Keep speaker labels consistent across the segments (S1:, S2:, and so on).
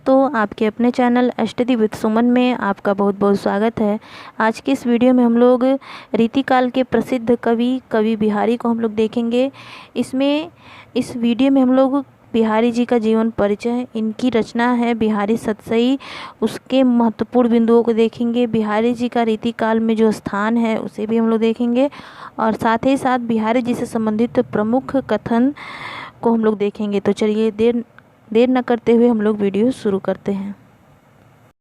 S1: दोस्तों, आपके अपने चैनल स्टडी विद सुमन में आपका बहुत बहुत स्वागत है। आज के इस वीडियो में हम लोग रीतिकाल के प्रसिद्ध कवि बिहारी को हम लोग देखेंगे। इस वीडियो में हम लोग बिहारी जी का जीवन परिचय, इनकी रचना है बिहारी सतसई, उसके महत्वपूर्ण बिंदुओं को देखेंगे। बिहारी जी का रीतिकाल में जो स्थान है उसे भी हम लोग देखेंगे और साथ ही साथ बिहारी जी से संबंधित प्रमुख कथन को हम लोग देखेंगे। तो चलिए देर न करते हुए हम लोग वीडियो शुरू करते हैं।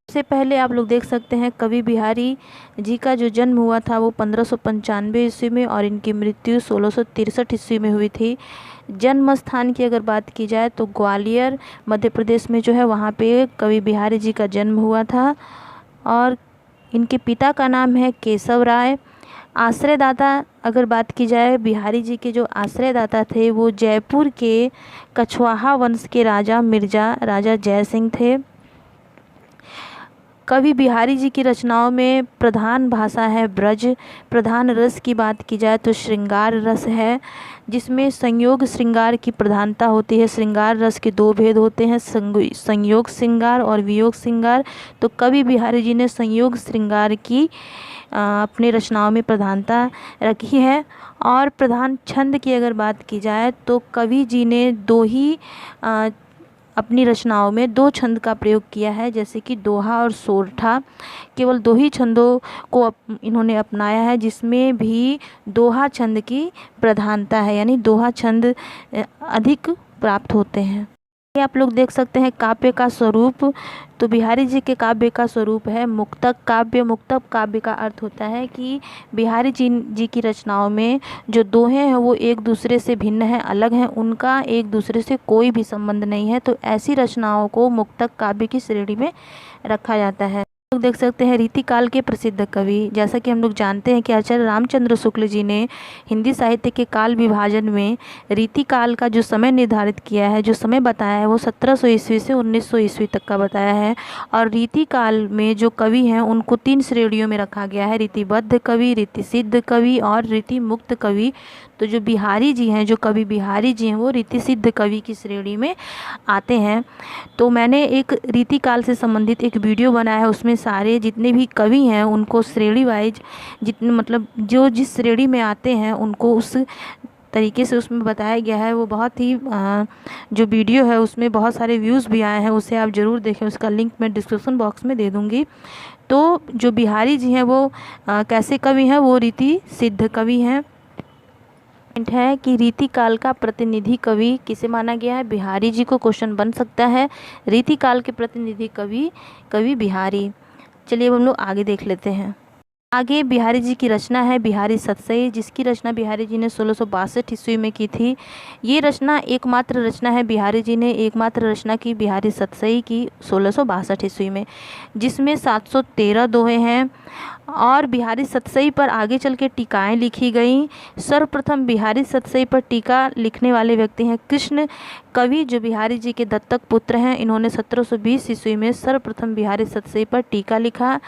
S1: सबसे पहले आप लोग देख सकते हैं कवि बिहारी जी का जो जन्म हुआ था वो 1595 ईस्वी में और इनकी मृत्यु 1663 ईस्वी में हुई थी। जन्म स्थान की अगर बात की जाए तो ग्वालियर मध्य प्रदेश में जो है वहाँ पे कवि बिहारी जी का जन्म हुआ था और इनके पिता का नाम है केशव राय। आश्रयदाता अगर बात की जाए, बिहारी जी के जो आश्रयदाता थे वो जयपुर के कछवाहा वंश के राजा जय सिंह थे। कवि बिहारी जी की रचनाओं में प्रधान भाषा है ब्रज। प्रधान रस की बात की जाए तो श्रृंगार रस है, जिसमें संयोग श्रृंगार की प्रधानता होती है। श्रृंगार रस के दो भेद होते हैं, संयोग श्रृंगार और वियोग श्रृंगार। तो कवि बिहारी जी ने संयोग श्रृंगार की अपनी रचनाओं में प्रधानता रखी है। और प्रधान छंद की अगर बात की जाए तो कवि जी ने अपनी रचनाओं में दो छंद का प्रयोग किया है, जैसे कि दोहा और सोरठा। केवल दो ही छंदों को इन्होंने अपनाया है, जिसमें भी दोहा छंद की प्रधानता है, यानी दोहा छंद अधिक प्राप्त होते हैं। ये आप लोग देख सकते हैं काव्य का स्वरूप। तो बिहारी जी के काव्य का स्वरूप है मुक्तक काव्य। मुक्तक काव्य का अर्थ होता है कि बिहारी जी की रचनाओं में जो दोहे हैं वो एक दूसरे से भिन्न हैं, अलग हैं, उनका एक दूसरे से कोई भी संबंध नहीं है। तो ऐसी रचनाओं को मुक्तक काव्य की श्रेणी में रखा जाता है। लोग देख सकते हैं रीतिकाल के प्रसिद्ध कवि, जैसा कि हम लोग जानते हैं कि आचार्य रामचंद्र शुक्ल जी ने हिंदी साहित्य के काल विभाजन में रीतिकाल का जो समय निर्धारित किया है, जो समय बताया है, वो 1700 ईस्वी से 1900 ईस्वी तक का बताया है। और रीतिकाल में जो कवि हैं उनको 3 श्रेणियों में रखा गया है, रीतिबद्ध कवि, रीतिसिद्ध कवि और रीतिमुक्त कवि। तो जो बिहारी जी हैं, जो कवि बिहारी जी हैं, वो रीतिसिद्ध कवि की श्रेणी में आते हैं। तो मैंने एक रीतिकाल से संबंधित एक वीडियो बनाया है, उसमें सारे जितने भी कवि हैं उनको श्रेणी वाइज जो जिस श्रेणी में आते हैं उनको उस तरीके से उसमें बताया गया है। वो बहुत ही जो वीडियो है उसमें बहुत सारे व्यूज़ भी आए हैं, उसे आप ज़रूर देखें, उसका लिंक मैं डिस्क्रिप्शन बॉक्स में दे दूँगी। तो जो बिहारी जी हैं वो कैसे कवि हैं, वो रीति सिद्ध कवि हैं। है कि रीतिकाल का प्रतिनिधि कवि किसे माना गया है, बिहारी जी को क्वेश्चन बन सकता है। रीतिकाल के प्रतिनिधि कवि बिहारी। चलिए अब हम लोग आगे देख लेते हैं। आगे बिहारी जी की रचना है बिहारी सतसई, जिसकी रचना बिहारी जी ने 1662 ईस्वी में की थी। ये रचना एकमात्र रचना है, बिहारी जी ने एकमात्र रचना की बिहारी सतसई की 1662 ईस्वी में, जिसमें 713 दोहे हैं। और बिहारी सतसई पर आगे चल के टीकाएँ लिखी गई। सर्वप्रथम बिहारी सतसई पर टीका लिखने वाले व्यक्ति हैं कृष्ण कवि, जो बिहारी जी के दत्तक पुत्र हैं। इन्होंने 1720 ईस्वी में सर्वप्रथम बिहारी सतसई पर टीका लिखा।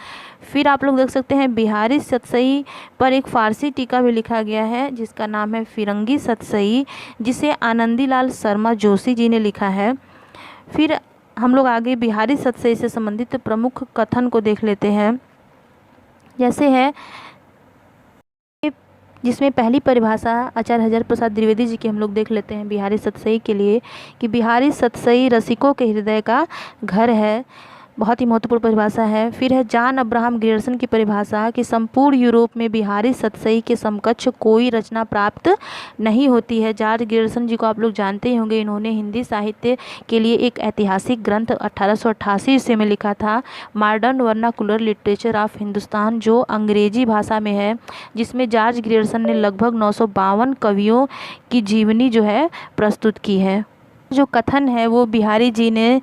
S1: फिर आप लोग देख सकते हैं बिहारी सतसई पर एक फ़ारसी टीका भी लिखा गया है, जिसका नाम है फिरंगी सतसई, जिसे आनंदीलाल शर्मा जोशी जी ने लिखा है। फिर हम लोग आगे बिहारी सतसई से संबंधित प्रमुख कथन को देख लेते हैं, जैसे है जिसमें पहली परिभाषा आचार्य हजारी प्रसाद द्विवेदी जी की हम लोग देख लेते हैं बिहारी सतसई के लिए, कि बिहारी सतसई रसिकों के हृदय का घर है। बहुत ही महत्वपूर्ण परिभाषा है। फिर है जॉन अब्राहम ग्रियर्सन की परिभाषा कि संपूर्ण यूरोप में बिहारी सतसई के समकक्ष कोई रचना प्राप्त नहीं होती है। जॉर्ज ग्रियर्सन जी को आप लोग जानते ही होंगे, इन्होंने हिंदी साहित्य के लिए एक ऐतिहासिक ग्रंथ 1888 ईस्वी में लिखा था, modern vernacular literature of Hindustan, जो अंग्रेजी भाषा में है, जिसमें जॉर्ज ग्रियर्सन ने लगभग 952 कवियों की जीवनी जो है प्रस्तुत की है। जो कथन है वो बिहारी जी ने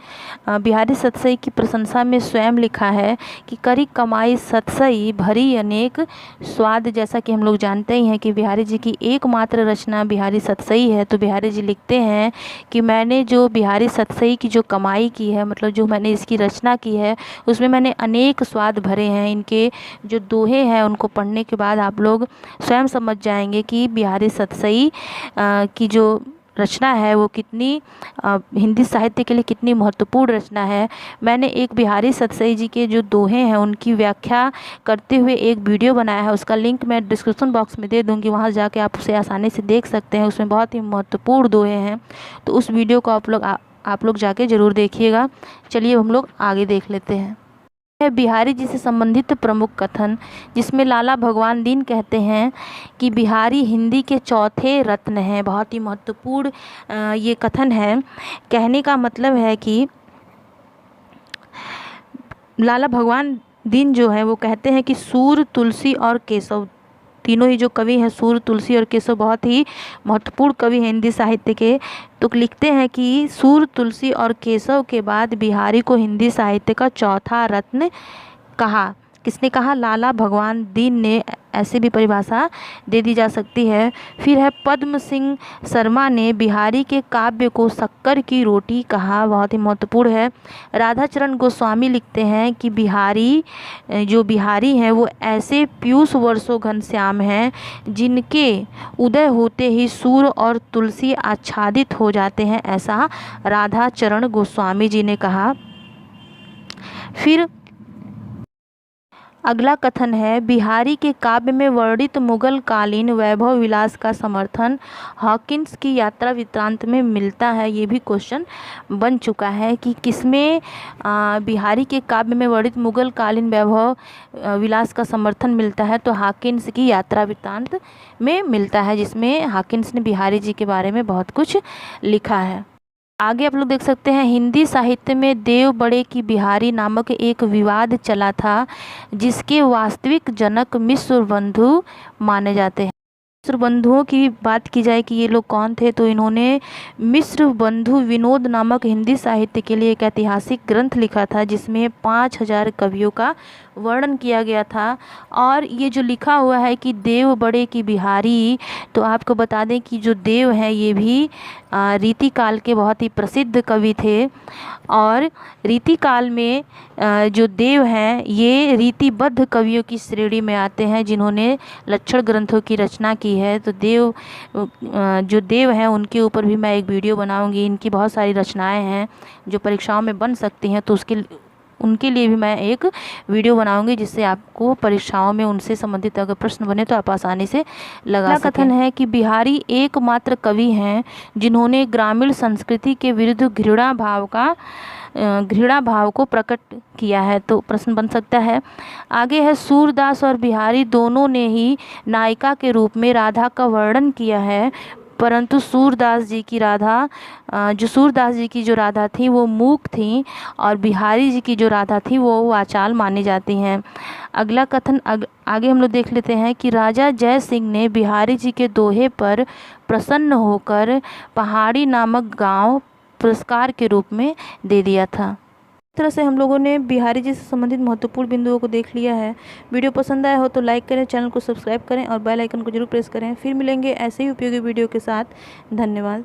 S1: बिहारी सतसई की प्रशंसा में स्वयं लिखा है कि करी कमाई सतसई भरी अनेक स्वाद। जैसा कि हम लोग जानते ही हैं कि बिहारी जी की एकमात्र रचना बिहारी सतसई है। तो बिहारी जी लिखते हैं कि मैंने जो बिहारी सतसई की जो कमाई की है, मतलब जो मैंने इसकी रचना की है, उसमें मैंने अनेक स्वाद भरे हैं। इनके जो दोहे हैं उनको पढ़ने के बाद आप लोग स्वयं समझ जाएंगे कि बिहारी सतसई की जो रचना है वो कितनी हिंदी साहित्य के लिए कितनी महत्वपूर्ण रचना है। मैंने एक बिहारी सतसई जी के जो दोहे हैं उनकी व्याख्या करते हुए एक वीडियो बनाया है, उसका लिंक मैं डिस्क्रिप्शन बॉक्स में दे दूँगी, वहाँ जाके आप उसे आसानी से देख सकते हैं। उसमें बहुत ही महत्वपूर्ण दोहे हैं, तो उस वीडियो को आप लोग जाके ज़रूर देखिएगा। चलिए हम लोग आगे देख लेते हैं। है बिहारी जी से संबंधित प्रमुख कथन, जिसमें लाला भगवान दीन कहते हैं कि बिहारी हिंदी के चौथे रत्न हैं। बहुत ही महत्वपूर्ण ये कथन है। कहने का मतलब है कि लाला भगवान दीन जो है वो कहते हैं कि सूर, तुलसी और केशव, तीनों ही जो कवि हैं, सूर, तुलसी और केशव, बहुत ही महत्वपूर्ण कवि हैं हिंदी साहित्य के। तो लिखते हैं कि सूर, तुलसी और केशव के बाद बिहारी को हिंदी साहित्य का चौथा रत्न कहा। किसने कहा? लाला भगवान दीन ने। ऐसे भी परिभाषा दे दी जा सकती है। फिर है पद्म सिंह शर्मा ने बिहारी के काव्य को शक्कर की रोटी कहा। बहुत ही महत्वपूर्ण है। राधाचरण गोस्वामी लिखते हैं कि बिहारी हैं वो ऐसे पीयूष वर्षों घनश्याम हैं जिनके उदय होते ही सूर और तुलसी आच्छादित हो जाते हैं, ऐसा राधाचरण गोस्वामी जी ने कहा। फिर अगला कथन है बिहारी के काव्य में वर्णित मुगल कालीन वैभव विलास का समर्थन हॉकिंस की यात्रा वृत्तांत में मिलता है। ये भी क्वेश्चन बन चुका है कि किसमें बिहारी के काव्य में वर्णित मुगल कालीन वैभव विलास का समर्थन मिलता है, तो हॉकिंस की यात्रा वृत्तांत में मिलता है, जिसमें हॉकिंस ने बिहारी जी के बारे में बहुत कुछ लिखा है। आगे आप लोग देख सकते हैं हिंदी साहित्य में देव बड़े की बिहारी नामक एक विवाद चला था, जिसके वास्तविक जनक मिश्र बंधु माने जाते हैं। मिश्र बंधुओं की बात की जाए कि ये लोग कौन थे, तो इन्होंने मिश्र बंधु विनोद नामक हिंदी साहित्य के लिए एक ऐतिहासिक ग्रंथ लिखा था, जिसमें 5000 कवियों का वर्णन किया गया था। और ये जो लिखा हुआ है कि देव बड़े की बिहारी, तो आपको बता दें कि जो देव हैं ये भी रीति काल के बहुत ही प्रसिद्ध कवि थे। और रीति काल में जो देव हैं ये रीतिबद्ध कवियों की श्रेणी में आते हैं, जिन्होंने लक्षण ग्रंथों की रचना की है। तो जो देव हैं उनके ऊपर भी मैं एक वीडियो बनाऊंगी। इनकी बहुत सारी रचनाएं हैं जो परीक्षाओं में बन सकती हैं, तो उनके लिए भी मैं एक वीडियो बनाऊंगी, जिससे आपको परीक्षाओं में उनसे संबंधित अगर प्रश्न बने तो आप आसानी से लगा सकें। कथन है कि बिहारी एकमात्र कवि हैं जिन्होंने ग्रामीण संस्कृति के विरुद्ध घृणा भाव को प्रकट किया है। तो प्रश्न बन सकता है। आगे है सूरदास और बिहारी दोनों ने ही नायिका के रूप में राधा का वर्णन किया है, परंतु सूरदास जी की जो राधा थी वो मूक थी, और बिहारी जी की जो राधा थी वो वाचाल मानी जाती हैं। अगला कथन आगे हम लोग देख लेते हैं कि राजा जय सिंह ने बिहारी जी के दोहे पर प्रसन्न होकर पहाड़ी नामक गांव पुरस्कार के रूप में दे दिया था। इस तरह से हम लोगों ने बिहारी जी से संबंधित महत्वपूर्ण बिंदुओं को देख लिया है। वीडियो पसंद आया हो तो लाइक करें, चैनल को सब्सक्राइब करें और बेल आइकन को जरूर प्रेस करें। फिर मिलेंगे ऐसे ही उपयोगी वीडियो के साथ। धन्यवाद।